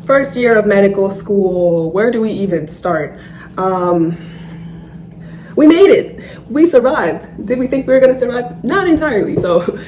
First year of medical school, where do we even start? We made it. We survived. Did we think we were going to survive? Not entirely. So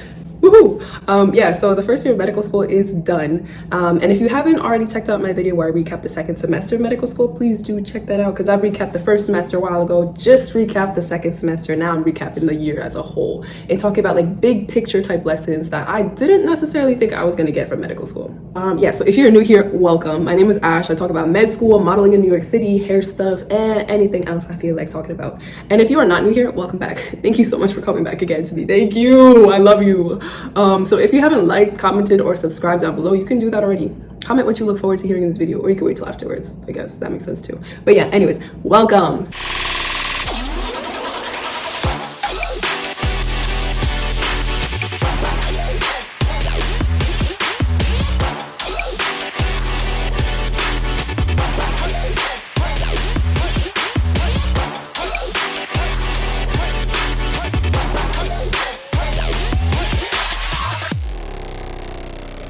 woohoo! Yeah, so the first year of medical school is done. And if you haven't already checked out my video where I recap the second semester of medical school, please do check that out because I recapped the first semester a while ago, just recapped the second semester. Now I'm recapping the year as a whole and talking about like big picture type lessons that I didn't necessarily think I was going to get from medical school. Yeah, so if you're new here, welcome. My name is Ash. I talk about med school, modeling in New York City, hair stuff, and anything else I feel like talking about. And if you are not new here, welcome back. Thank you so much for coming back again to me. Thank you. I love you. So if you haven't liked, commented, or subscribed down below, you can do that already. Comment what you look forward to hearing in this video, or you can wait till afterwards. I guess that makes sense too. But yeah, anyways, welcome.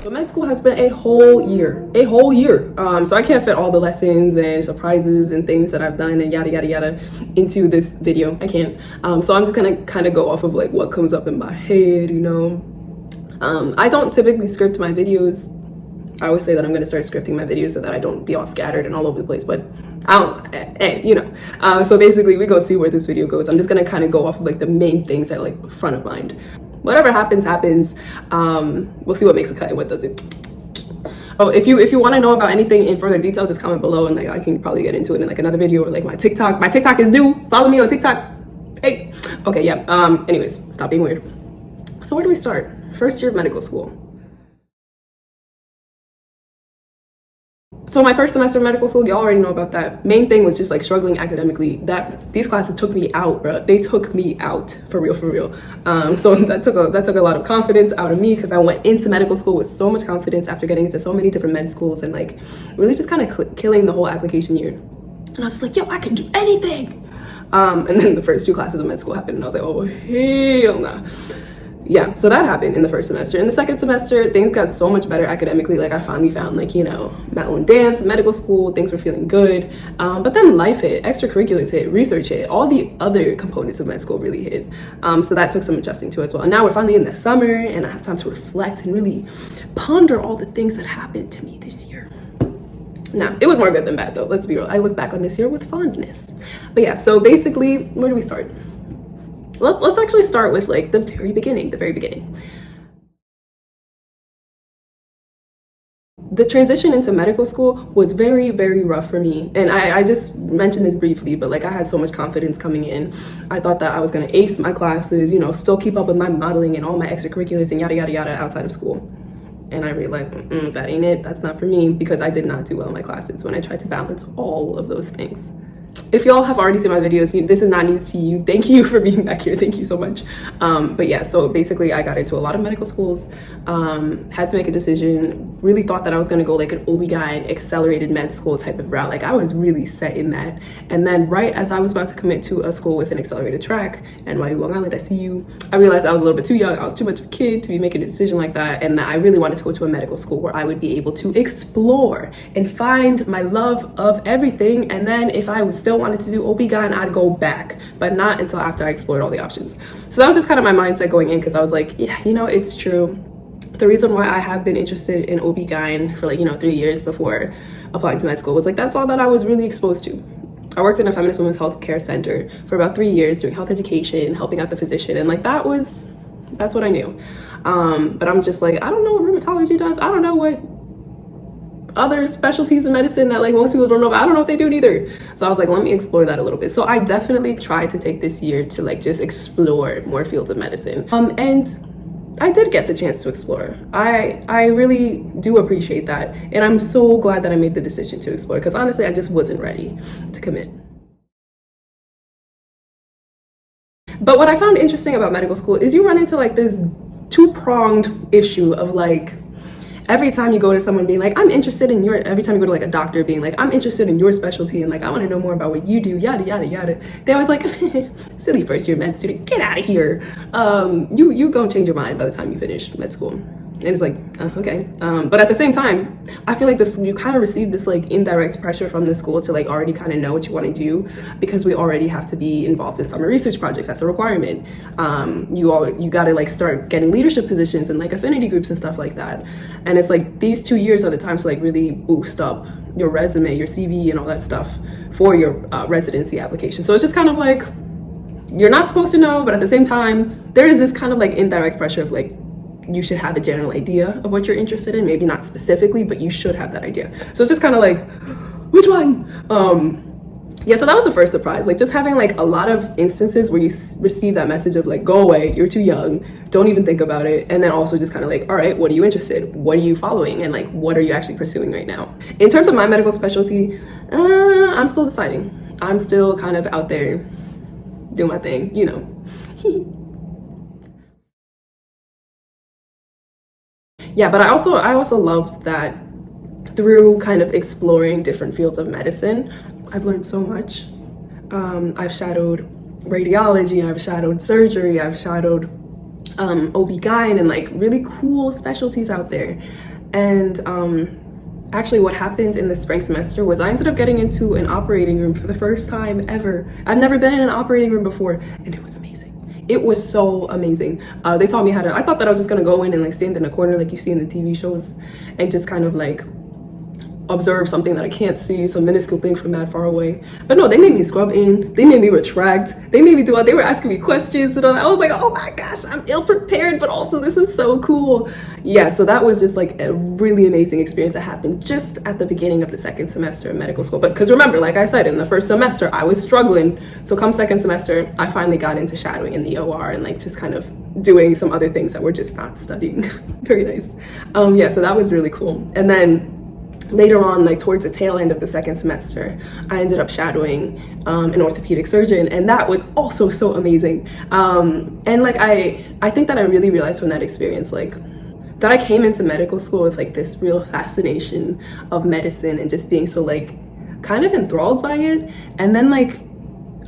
So med school has been a whole year. So I can't fit all the lessons and surprises and things that I've done and yada, yada, yada into this video. I can't. So I'm just gonna kind of go off of like what comes up in my head, you know. I don't typically script my videos. I always say that I'm gonna start scripting my videos so that I don't be all scattered and all over the place, but I don't, you know. So basically we go see where this video goes. I'm just gonna kind of go off of like the main things that like front of mind. Whatever happens, happens. We'll see what makes a cut and what doesn't. Oh, if you want to know about anything in further detail, just comment below and like I can probably get into it in like another video or like my TikTok. My TikTok is new. Follow me on TikTok. Hey. Okay, yeah. Anyways, stop being weird. So where do we start? First year of medical school. So my first semester of medical school, y'all already know about that. Main thing was just like struggling academically. These classes took me out, bro. They took me out for real. So that took a lot of confidence out of me because I went into medical school with so much confidence after getting into so many different med schools and like really just kind of killing the whole application year. And I was just like, yo, I can do anything. And then the first two classes of med school happened and I was like, oh, hell nah. Yeah, so that happened in the first semester. In the second semester, things got so much better academically. Like I finally found like, you know, Mountain Dance, medical school, things were feeling good. But then life hit, extracurriculars hit, research hit, all the other components of med school really hit. So that took some adjusting to as well. And now we're finally in the summer and I have time to reflect and really ponder all the things that happened to me this year. Now, it was more good than bad though, let's be real. I look back on this year with fondness. But yeah, so basically, where do we start? Let's actually start with like the very beginning. The transition into medical school was very, very rough for me. And I just mentioned this briefly, but like I had so much confidence coming in. I thought that I was gonna ace my classes, you know, still keep up with my modeling and all my extracurriculars and yada, yada, yada outside of school. And I realized that ain't it, that's not for me because I did not do well in my classes when I tried to balance all of those things. If y'all have already seen my videos, this is not news to you. Thank you for being back here. Thank you so much. But yeah, so basically I got into a lot of medical schools, had to make a decision, really thought that I was gonna go like an OB-GYN accelerated med school type of route. Like I was really set in that. And then right as I was about to commit to a school with an accelerated track, NYU Long Island, I see you, I realized I was a little bit too young. I was too much of a kid to be making a decision like that. And that I really wanted to go to a medical school where I would be able to explore and find my love of everything. And then if I was still wanted to do OB-GYN, I'd go back, but not until after I explored all the options. So that was just kind of my mindset going in because I was like, yeah, you know, it's true. The reason why I have been interested in OB-GYN for like, you know, 3 years before applying to med school was like, that's all that I was really exposed to. I worked in a feminist women's health care center for about 3 years doing health education, helping out the physician. And like, that's what I knew. But I'm just like, I don't know what rheumatology does. I don't know what other specialties in medicine that like most people don't know about. I don't know what they do either. So I was like, let me explore that a little bit. So I definitely tried to take this year to like just explore more fields of medicine. And I did get the chance to explore. I really do appreciate that. And I'm so glad that I made the decision to explore because honestly, I just wasn't ready to commit. But what I found interesting about medical school is you run into like this two-pronged issue of like, every time you go to someone being like, I'm interested in every time you go to like a doctor being like, I'm interested in your specialty and like, I want to know more about what you do, yada, yada, yada. They always like, silly first year med student, get out of here. You gonna change your mind by the time you finish med school. And it's like, okay. But at the same time, I feel like this, you kind of receive this like indirect pressure from the school to like already kind of know what you want to do, because we already have to be involved in summer research projects. That's a requirement. You got to like start getting leadership positions and like affinity groups and stuff like that. And it's like these 2 years are the time to like really boost up your resume, your CV, and all that stuff for your residency application. So it's just kind of like, you're not supposed to know, but at the same time, there is this kind of like indirect pressure of like, you should have a general idea of what you're interested in, maybe not specifically, but you should have that idea. So it's just kind of like, which one? Yeah, so that was the first surprise, like just having like a lot of instances where you receive that message of like, go away, you're too young, don't even think about it. And then also just kind of like, all right, what are you interested? What are you following? And like, what are you actually pursuing right now? In terms of my medical specialty, I'm still deciding. I'm still kind of out there doing my thing, you know. Yeah, but I also loved that through kind of exploring different fields of medicine, I've learned so much. I've shadowed radiology, I've shadowed surgery, I've shadowed OB-GYN and like really cool specialties out there. And actually what happened in the spring semester was I ended up getting into an operating room for the first time ever. I've never been in an operating room before, and it was amazing. It was so amazing. They taught me how to, I thought that I was just gonna go in and like stand in a corner like you see in the TV shows and just kind of like observe something that I can't see, some minuscule thing from that far away. But no, they made me scrub in, they made me retract, they made me do all, they were asking me questions and all that. I was like, oh my gosh, I'm ill prepared, but also this is so cool. Yeah, so that was just like a really amazing experience that happened just at the beginning of the second semester of medical school. But because remember, like I said, in the first semester, I was struggling. So come second semester, I finally got into shadowing in the OR and like just kind of doing some other things that were just not studying. Very nice. Yeah, so that was really cool. And then later on, like towards the tail end of the second semester, I ended up shadowing an orthopedic surgeon, and that was also so amazing. And like I think that I really realized from that experience, like that I came into medical school with like this real fascination of medicine and just being so like kind of enthralled by it. And then like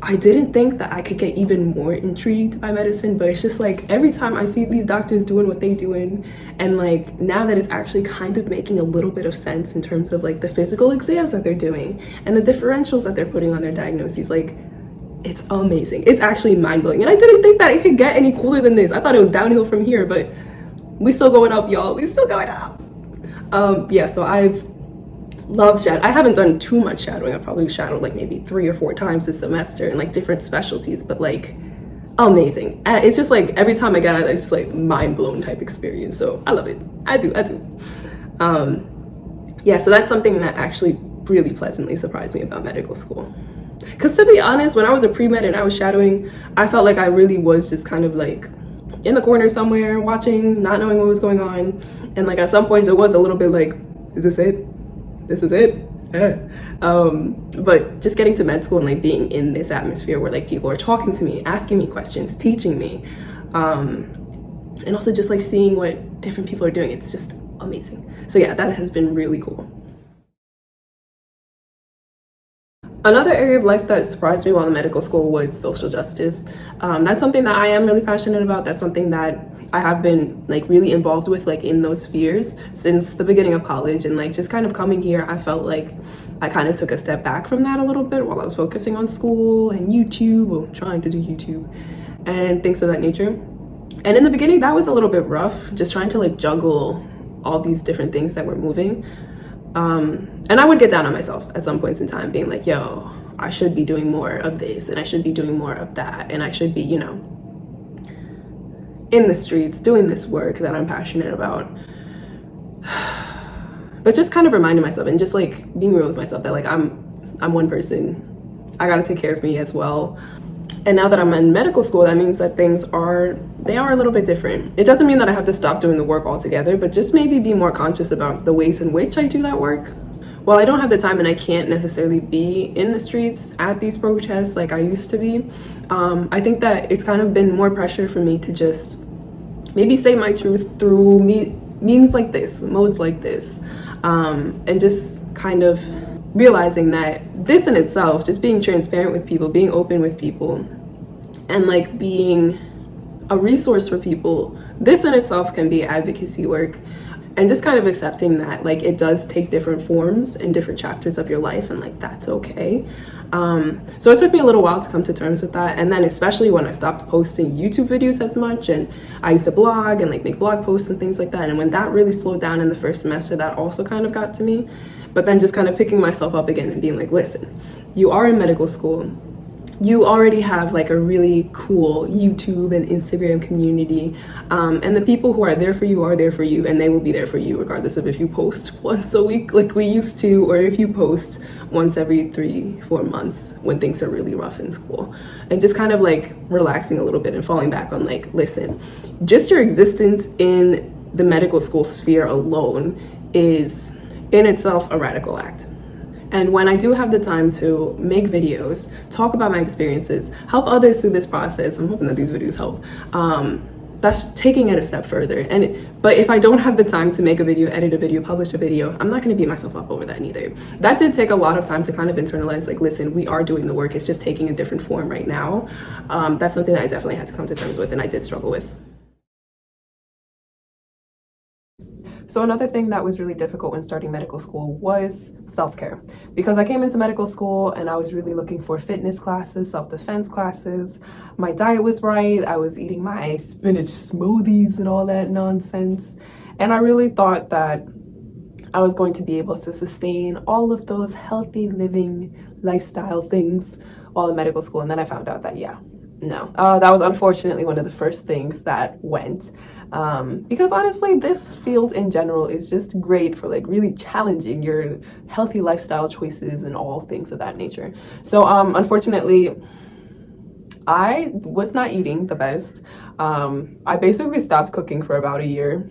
I didn't think that I could get even more intrigued by medicine, but it's just like every time I see these doctors doing what they doing, and like now that it's actually kind of making a little bit of sense in terms of like the physical exams that they're doing and the differentials that they're putting on their diagnoses, like it's amazing. It's actually mind-blowing. And I didn't think that it could get any cooler than this. I thought it was downhill from here, but we still going up, y'all. We still going up. Yeah, so I've loved shadowing. I haven't done too much shadowing. I've probably shadowed like maybe 3 or 4 times this semester in like different specialties, but like amazing. It's just like every time I get out of there, it's just like mind-blown type experience. So I love it. I do. Yeah, so that's something that actually really pleasantly surprised me about medical school. Because to be honest, when I was a pre-med and I was shadowing, I felt like I really was just kind of like in the corner somewhere watching, not knowing what was going on. And like at some points it was a little bit like, is this it? This is it? But just getting to med school and like being in this atmosphere where like people are talking to me, asking me questions, teaching me, and also just like seeing what different people are doing, it's just amazing. So yeah, that has been really cool. Another area of life that surprised me while in medical school was social justice. That's something that I am really passionate about. That's something that I have been like really involved with like in those spheres since the beginning of college. And like just kind of coming here, I felt like I kind of took a step back from that a little bit while I was focusing on school and YouTube, or trying to do YouTube and things of that nature. And in the beginning, that was a little bit rough, just trying to like juggle all these different things that were moving. And I would get down on myself at some points in time, being like, yo, I should be doing more of this and I should be doing more of that. And I should be, you know, in the streets doing this work that I'm passionate about. But just kind of reminding myself and just like being real with myself that like I'm one person. I gotta take care of me as well. And now that I'm in medical school, that means that things are a little bit different. It doesn't mean that I have to stop doing the work altogether, but just maybe be more conscious about the ways in which I do that work. While I don't have the time and I can't necessarily be in the streets at these protests like I used to be, I think that it's kind of been more pressure for me to just maybe say my truth through means like this, modes like this, and just kind of realizing that this in itself, just being transparent with people, being open with people, and like being a resource for people this in itself can be advocacy work, and just kind of accepting that like it does take different forms in different chapters of your life, and like that's okay. So it took me a little while to come to terms with that, and then especially when I stopped posting YouTube videos as much, and I used to blog and like make blog posts and things like that, and when that really slowed down in the first semester, that also kind of got to me. But then just kind of picking myself up again and being like, listen, you are in medical school, you already have like a really cool YouTube and Instagram community, and the people who are there for you, and they will be there for you regardless of if you post once a week like we used to, or if you post once every 3-4 months when things are really rough in school. And just kind of like relaxing a little bit and falling back on like, listen, just your existence in the medical school sphere alone is in itself a radical act. And when I do have the time to make videos, talk about my experiences, help others through this process, I'm hoping that these videos help, that's taking it a step further. But if I don't have the time to make a video, edit a video, publish a video, I'm not gonna beat myself up over that either. That did take a lot of time to kind of internalize, like, listen, we are doing the work, it's just taking a different form right now. That's something that I definitely had to come to terms with, and I did struggle with. So another thing that was really difficult when starting medical school was self-care, because I came into medical school and I was really looking for fitness classes, self-defense classes. My diet was right. I was eating my spinach smoothies and all that nonsense. And I really thought that I was going to be able to sustain all of those healthy living lifestyle things while in medical school. And then I found out that, yeah, no, that was unfortunately one of the first things that went. Because honestly, this field in general is just great for like really challenging your healthy lifestyle choices and all things of that nature. So unfortunately, I was not eating the best. I basically stopped cooking for about a year.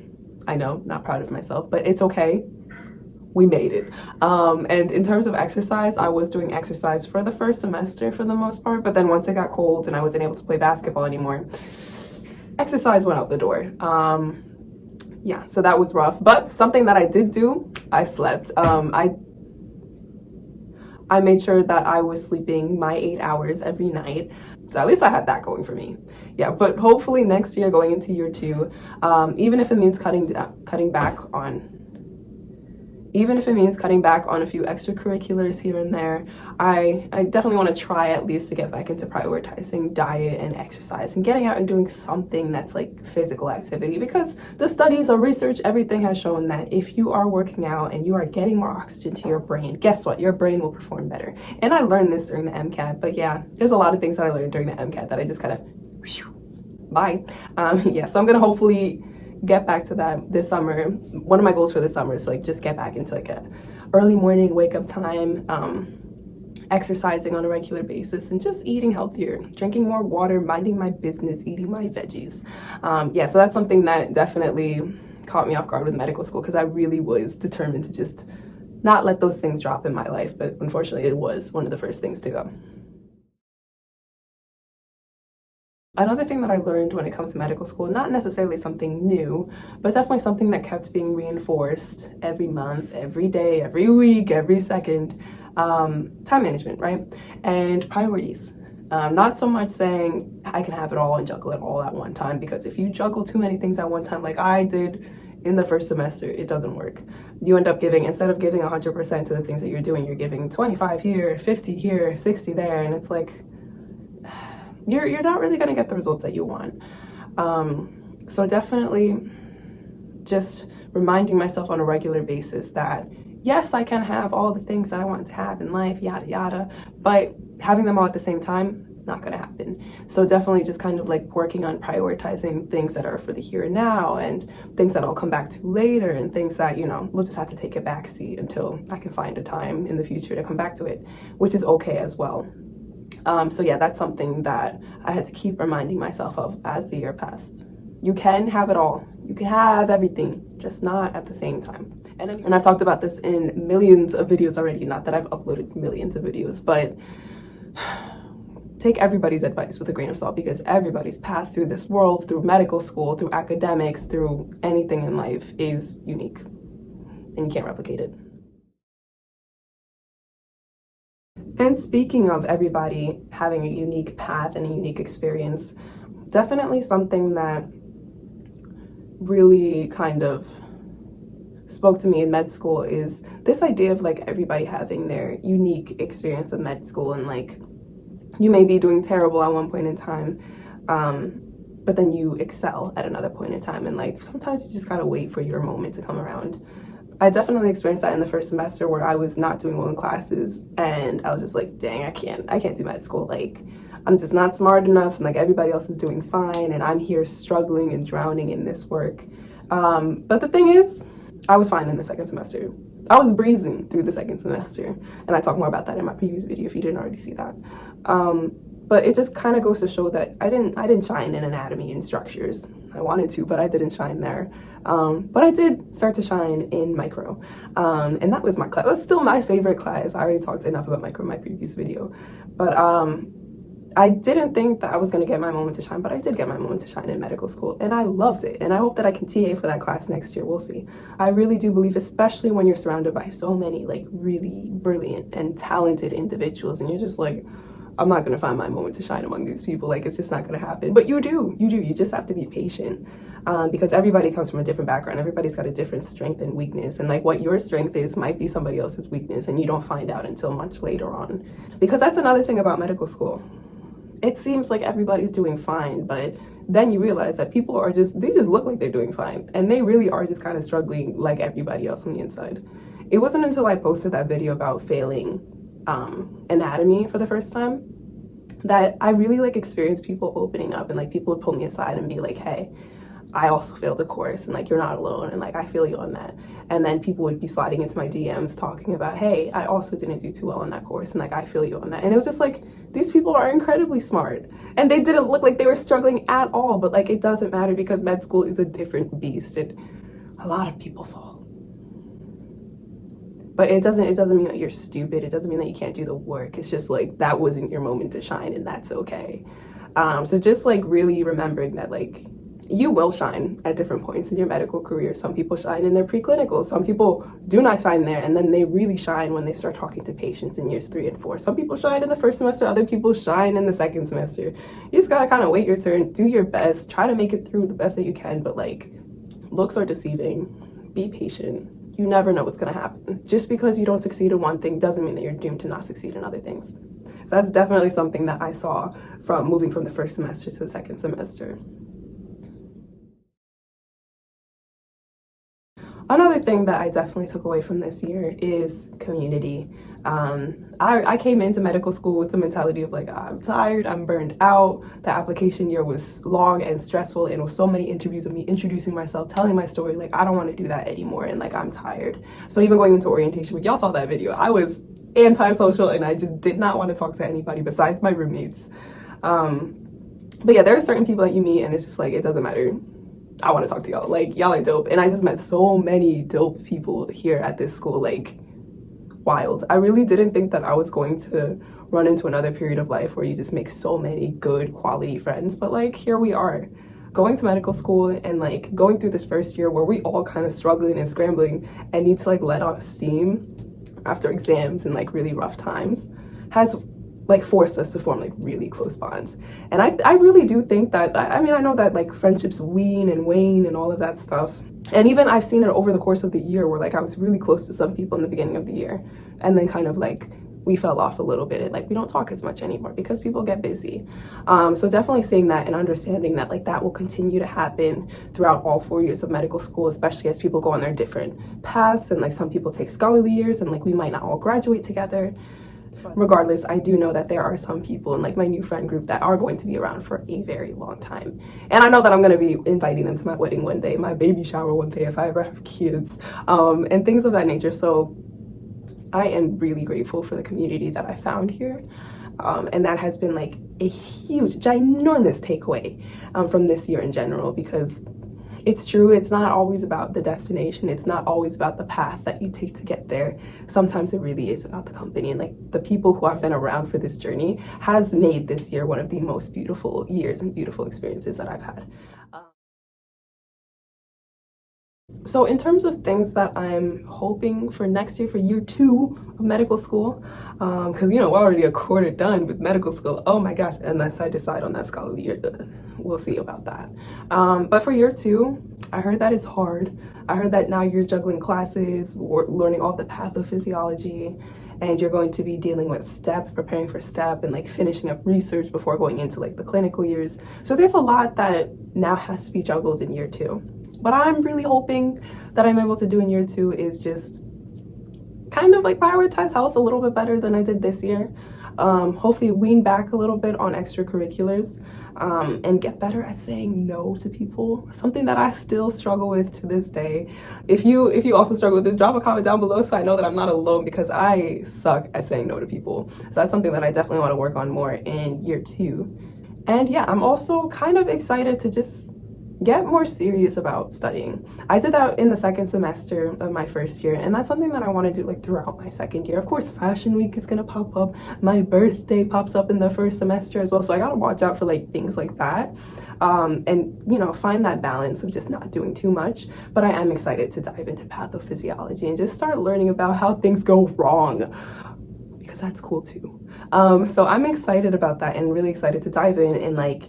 I know, not proud of myself, but it's okay. We made it. And in terms of exercise, I was doing exercise for the first semester for the most part, but then once it got cold and I wasn't able to play basketball anymore, exercise went out the door. Yeah, so that was rough. But something that I did do, I slept. I made sure that I was sleeping my 8 hours every night. So at least I had that going for me. Yeah, but hopefully next year, going into year 2, even if it means cutting back on a few extracurriculars here and there, I definitely want to try at least to get back into prioritizing diet and exercise and getting out and doing something that's like physical activity, because the studies or research, everything has shown that if you are working out and you are getting more oxygen to your brain, guess what? Your brain will perform better. And I learned this during the MCAT, but yeah, there's a lot of things that I learned during the MCAT that I just kind of, bye. Yeah, so I'm going to hopefully get back to that this summer. One of my goals for this summer is like just get back into like a early morning wake up time, exercising on a regular basis, and just eating healthier, drinking more water, minding my business, eating my veggies. Yeah, so that's something that definitely caught me off guard with medical school, because I really was determined to just not let those things drop in my life, but unfortunately it was one of the first things to go. Another thing that I learned when it comes to medical school, not necessarily something new, but definitely something that kept being reinforced every month, every day, every week, every second, time management, right? And priorities. Not so much saying I can have it all and juggle it all at one time, because if you juggle too many things at one time, like I did in the first semester, it doesn't work. You end up giving, instead of giving 100% to the things that you're doing, you're giving 25 here, 50 here, 60 there, and it's like, you're not really going to get the results that you want. So definitely just reminding myself on a regular basis that yes, I can have all the things that I want to have in life, yada yada, but having them all at the same time, not going to happen. So definitely just kind of like working on prioritizing things that are for the here and now, and things that I'll come back to later, and things that, you know, we'll just have to take a back seat until I can find a time in the future to come back to it, which is okay as well. So yeah, that's something that I had to keep reminding myself of as the year passed. You can have it all. You can have everything, just not at the same time. And I've talked about this in millions of videos already, not that I've uploaded millions of videos, but take everybody's advice with a grain of salt, because everybody's path through this world, through medical school, through academics, through anything in life is unique, and you can't replicate it. And speaking of everybody having a unique path and a unique experience, definitely something that really kind of spoke to me in med school is this idea of like everybody having their unique experience of med school, and like you may be doing terrible at one point in time, but then you excel at another point in time, and like sometimes you just gotta wait for your moment to come around. I definitely experienced that in the first semester where I was not doing well in classes, and I was just like, dang, I can't do med school. Like, I'm just not smart enough, and like everybody else is doing fine, and I'm here struggling and drowning in this work. But the thing is, I was fine in the second semester. I was breezing through the second semester, and I talk more about that in my previous video if you didn't already see that. But it just kind of goes to show that I didn't shine in anatomy and structures. I wanted to, but I didn't shine there. But I did start to shine in micro, and that was my class. That's still my favorite class. I already talked enough about micro in my previous video, but I didn't think that I was going to get my moment to shine, but I did get my moment to shine in medical school, and I loved it, and I hope that I can TA for that class next year. We'll see. I really do believe, especially when you're surrounded by so many like really brilliant and talented individuals, and you're just like, I'm not going to find my moment to shine among these people. Like, it's just not going to happen. But you do. You just have to be patient, because everybody comes from a different background. Everybody's got a different strength and weakness. And like what your strength is might be somebody else's weakness, and you don't find out until much later on. Because that's another thing about medical school. It seems like everybody's doing fine, but then you realize that people are they just look like they're doing fine. And they really are just kind of struggling like everybody else on the inside. It wasn't until I posted that video about failing anatomy for the first time that I really like experienced people opening up, and like people would pull me aside and be like, hey, I also failed a course, and like you're not alone, and like I feel you on that. And then people would be sliding into my DMs talking about, hey, I also didn't do too well in that course, and like I feel you on that. And it was just like, these people are incredibly smart, and they didn't look like they were struggling at all. But like, it doesn't matter, because med school is a different beast, and a lot of people fall. But it doesn't mean that you're stupid. It doesn't mean that you can't do the work. It's just like, that wasn't your moment to shine, and that's okay. So just like really remembering that like you will shine at different points in your medical career. Some people shine in their preclinical. Some people do not shine there, and then they really shine when they start talking to patients in years 3 and 4. Some people shine in the first semester. Other people shine in the second semester. You just gotta kind of wait your turn, do your best, try to make it through the best that you can. But like, looks are deceiving. Be patient. You never know what's going to happen. Just because you don't succeed in one thing doesn't mean that you're doomed to not succeed in other things. So that's definitely something that I saw from moving from the first semester to the second semester. Another thing that I definitely took away from this year is community. I came into medical school with the mentality of like, I'm tired, I'm burned out. The application year was long and stressful, and with so many interviews of me introducing myself, telling my story, like I don't want to do that anymore, and like I'm tired. So even going into orientation week, y'all saw that video, I was antisocial, and I just did not want to talk to anybody besides my roommates. But yeah, there are certain people that you meet, and it's just like, it doesn't matter. I want to talk to y'all. Like, y'all are dope. And I just met so many dope people here at this school. Like, wild. I really didn't think that I was going to run into another period of life where you just make so many good quality friends. But like, here we are, going to medical school, and like going through this first year where we all kind of struggling and scrambling and need to like let off steam after exams and like really rough times, has like forced us to form like really close bonds. And I really do think that, I mean, I know that like friendships wean and wane and all of that stuff. And even I've seen it over the course of the year where like I was really close to some people in the beginning of the year, and then kind of like we fell off a little bit, and like we don't talk as much anymore because people get busy. So definitely seeing that and understanding that like that will continue to happen throughout all 4 years of medical school, especially as people go on their different paths, and like some people take scholarly years, and like we might not all graduate together. Regardless, I do know that there are some people in like my new friend group that are going to be around for a very long time. And I know that I'm going to be inviting them to my wedding one day, my baby shower one day if I ever have kids, and things of that nature. So I am really grateful for the community that I found here. And that has been like a huge, ginormous takeaway from this year in general, because it's true, it's not always about the destination, it's not always about the path that you take to get there. Sometimes it really is about the company, and like the people who have been around for this journey has made this year one of the most beautiful years and beautiful experiences that I've had. So in terms of things that I'm hoping for next year, for year 2 of medical school, because you know we're already a quarter done with medical school. Oh my gosh, unless I decide on that scholarly year, we'll see about that. But for year 2, I heard that it's hard. I heard that now you're juggling classes, learning all the pathophysiology, and you're going to be dealing with STEP, preparing for STEP, and like finishing up research before going into like the clinical years. So there's a lot that now has to be juggled in year 2. What I'm really hoping that I'm able to do in year 2 is just kind of like prioritize health a little bit better than I did this year. Hopefully wean back a little bit on extracurriculars, and get better at saying no to people, something that I still struggle with to this day. If you also struggle with this, drop a comment down below so I know that I'm not alone, because I suck at saying no to people. So that's something that I definitely want to work on more in year 2. And yeah, I'm also kind of excited to just get more serious about studying. I did that in the 2nd semester of my 1st year, and that's something that I want to do like throughout my 2nd year. Of course, fashion week is gonna pop up. My birthday pops up in the 1st semester as well, so I gotta watch out for like things like that, and you know, find that balance of just not doing too much. But I am excited to dive into pathophysiology and just start learning about how things go wrong, because that's cool too. So I'm excited about that, and really excited to dive in and like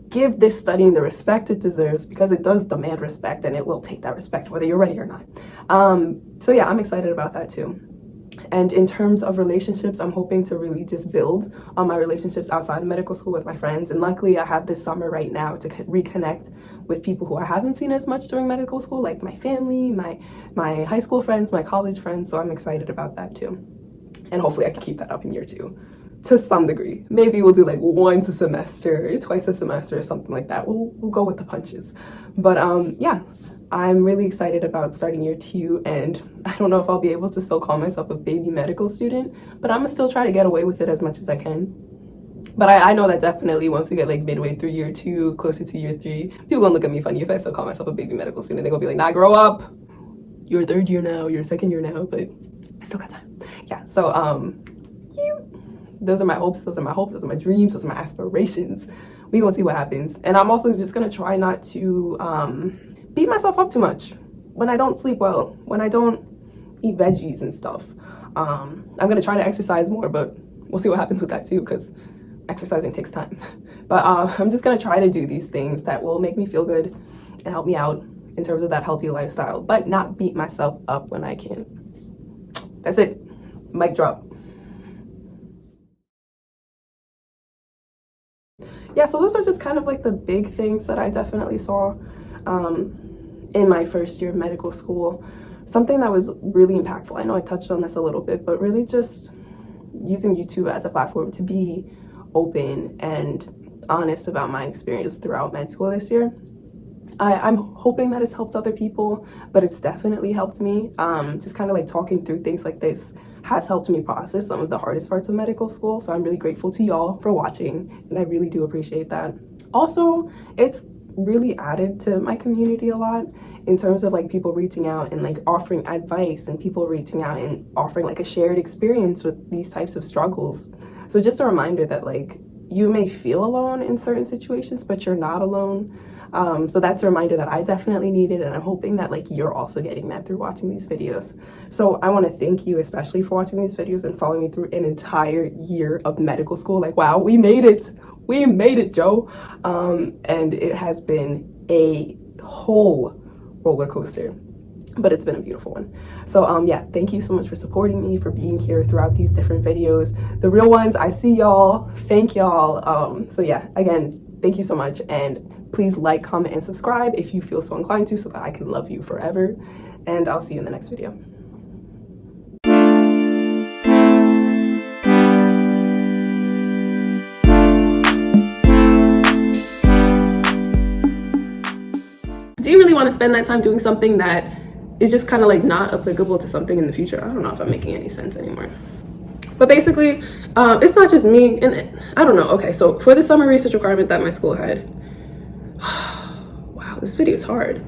give this studying the respect it deserves, because it does demand respect, and it will take that respect whether you're ready or not. So yeah, I'm excited about that too. And in terms of relationships, I'm hoping to really just build on my relationships outside of medical school with my friends. And luckily I have this summer right now to reconnect with people who I haven't seen as much during medical school, like my family, my high school friends, my college friends. So I'm excited about that too. And hopefully I can keep that up in year 2. To some degree. Maybe we'll do like once a semester, twice a semester, or something like that. We'll go with the punches. But yeah, I'm really excited about starting year 2, and I don't know if I'll be able to still call myself a baby medical student, but I'm gonna still try to get away with it as much as I can. But I know that definitely once we get like midway through year 2, closer to year 3, people gonna look at me funny if I still call myself a baby medical student. They're gonna be like, nah, grow up. You're 3rd year now, you're 2nd year now, but I still got time. Yeah, so those are my hopes, those are my dreams, those are my aspirations. We gonna see what happens. And I'm also just gonna try not to beat myself up too much when I don't sleep well, when I don't eat veggies and stuff. I'm gonna try to exercise more, but we'll see what happens with that too, because exercising takes time. But I'm just gonna try to do these things that will make me feel good and help me out in terms of that healthy lifestyle, but not beat myself up when I can. That's it. Mic drop. Yeah, so those are just kind of like the big things that I definitely saw in my 1st year of medical school. Something that was really impactful, I know I touched on this a little bit, but really just using YouTube as a platform to be open and honest about my experience throughout med school this year. I'm hoping that it's helped other people, but it's definitely helped me. Just kind of like talking through things like this has helped me process some of the hardest parts of medical school. So I'm really grateful to y'all for watching, and I really do appreciate that. Also, it's really added to my community a lot in terms of like people reaching out and like offering advice, and people reaching out and offering like a shared experience with these types of struggles. So just a reminder that like you may feel alone in certain situations, but you're not alone. So that's a reminder that I definitely needed, and I'm hoping that like you're also getting that through watching these videos. So I want to thank you especially for watching these videos and following me through an entire year of medical school. Like, wow, we made it, Joe. And it has been a whole roller coaster, but it's been a beautiful one. So yeah, thank you so much for supporting me, for being here throughout these different videos. The real ones, I see y'all. Thank y'all. So yeah, again, thank you so much, and please like, comment, and subscribe if you feel so inclined to, so that I can love you forever. And I'll see you in the next video. Do you really want to spend that time doing something that is just kind of like not applicable to something in the future? I don't know if I'm making any sense anymore. But basically, it's not just me, and I don't know. Okay, so for the summer research requirement that my school had, wow, this video is hard.